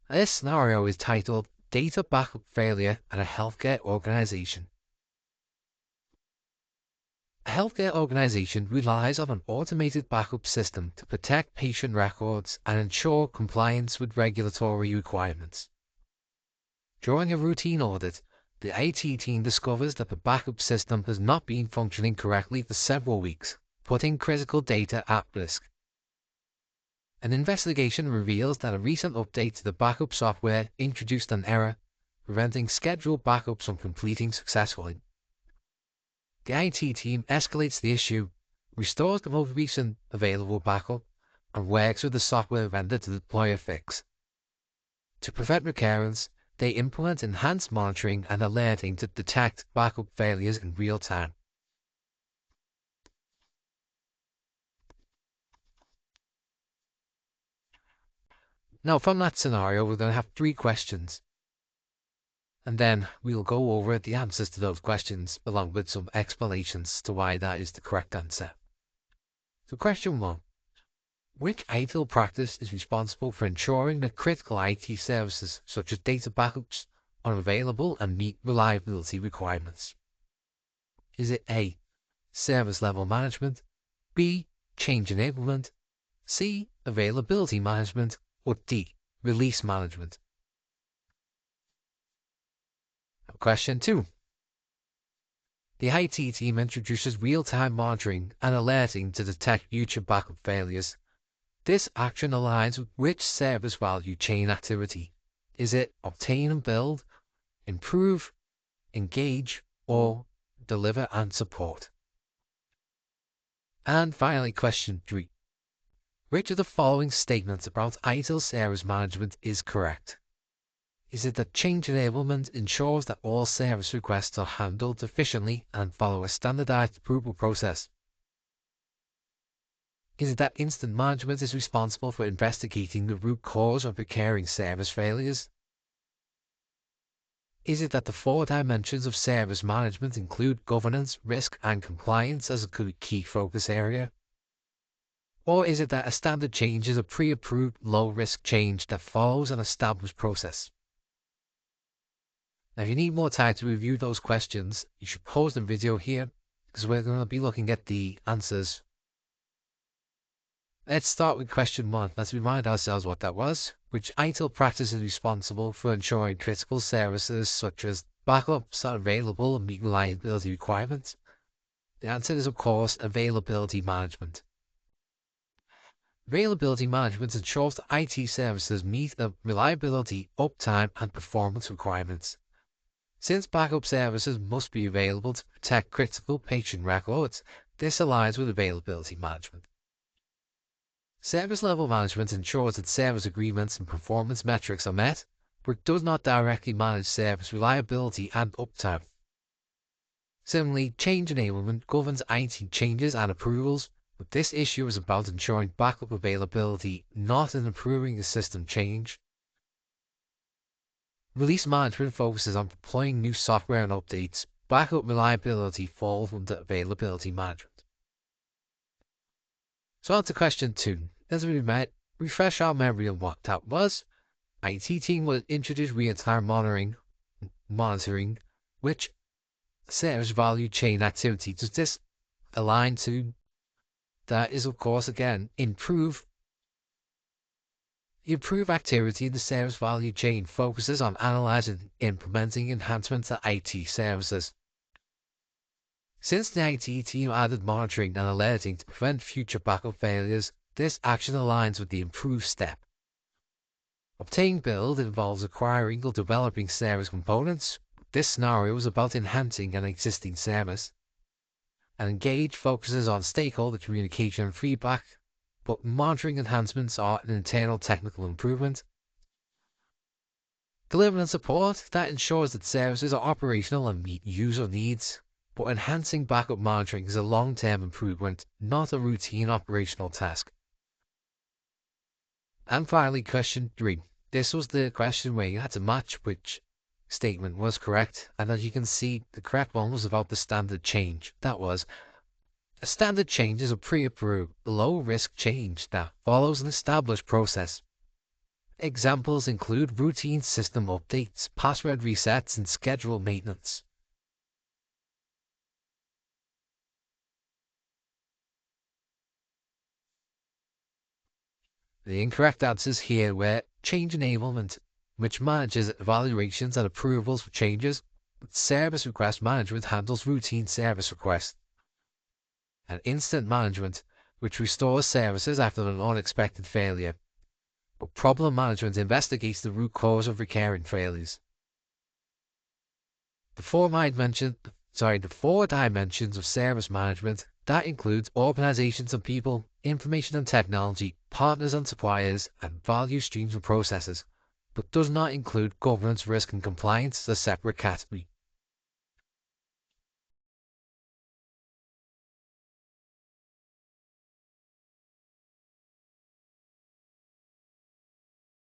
This scenario is titled Data Backup Failure at a Healthcare Organization. A healthcare organization relies on an automated backup system to protect patient records and ensure compliance with regulatory requirements. During a routine audit, the IT team discovers that the backup system has not been functioning correctly for several weeks, putting critical data at risk. An investigation reveals that a recent update to the backup software introduced an error, preventing scheduled backups from completing successfully. The IT team escalates the issue, restores the most recent available backup, and works with the software vendor to deploy a fix. To prevent recurrence, they implement enhanced monitoring and alerting to detect backup failures in real time. Now, from that scenario, we're going to have 3 questions. And then we'll go over the answers to those questions, along with some explanations to why that is the correct answer. So question 1. Which ITIL practice is responsible for ensuring that critical IT services, such as data backups, are available and meet reliability requirements? Is it A, service level management, B, change enablement, C, availability management, or D, release management? Question 2. The IT team introduces real-time monitoring and alerting to detect future backup failures. This action aligns with which service value chain activity? Is it obtain and build, improve, engage, or deliver and support? And finally, question 3. Which of the following statements about ITIL service management is correct? Is it that change enablement ensures that all service requests are handled efficiently and follow a standardized approval process? Is it that incident management is responsible for investigating the root cause of recurring service failures? Is it that the 4 dimensions of service management include governance, risk, and compliance as a key focus area? Or is it that a standard change is a pre-approved low-risk change that follows an established process? Now, if you need more time to review those questions, you should pause the video here, because we're going to be looking at the answers. Let's start with question 1. Let's remind ourselves what that was. Which ITIL practice is responsible for ensuring critical services such as backups are available and meet reliability requirements? The answer is, of course, availability management. Availability management ensures that IT services meet the reliability, uptime, and performance requirements. Since backup services must be available to protect critical patient records, this aligns with availability management. Service level management ensures that service agreements and performance metrics are met, but does not directly manage service reliability and uptime. Similarly, change enablement governs IT changes and approvals, but this issue is about ensuring backup availability, not in improving the system change. Release management focuses on deploying new software and updates. Backup reliability falls under availability management. So on to question 2. As we met, refresh our memory of what that was. IT team will introduce real-time monitoring, which service value chain activity does this align to? That is, of course, again, improve. The improve activity in the service value chain focuses on analyzing and implementing enhancements to IT services. Since the IT team added monitoring and alerting to prevent future backup failures, this action aligns with the improve step. Obtain build involves acquiring or developing service components. This scenario is about enhancing an existing service. And engage focuses on stakeholder communication and feedback, but monitoring enhancements are an internal technical improvement. Deliver and support, that ensures that services are operational and meet user needs, but enhancing backup monitoring is a long-term improvement, not a routine operational task. And finally, question 3. This was the question where you had to match which statement was correct, and as you can see, the correct one was about the standard change. That was, a standard change is a pre-approved, low-risk change that follows an established process. Examples include routine system updates, password resets, and scheduled maintenance. The incorrect answers here were change enablement, which manages evaluations and approvals for changes. Service request management handles routine service requests. And incident management, which restores services after an unexpected failure. But problem management investigates the root cause of recurring failures. The the 4 dimensions of service management, that includes organizations and people, information and technology, partners and suppliers, and value streams and processes, but does not include governance, risk, and compliance as a separate category.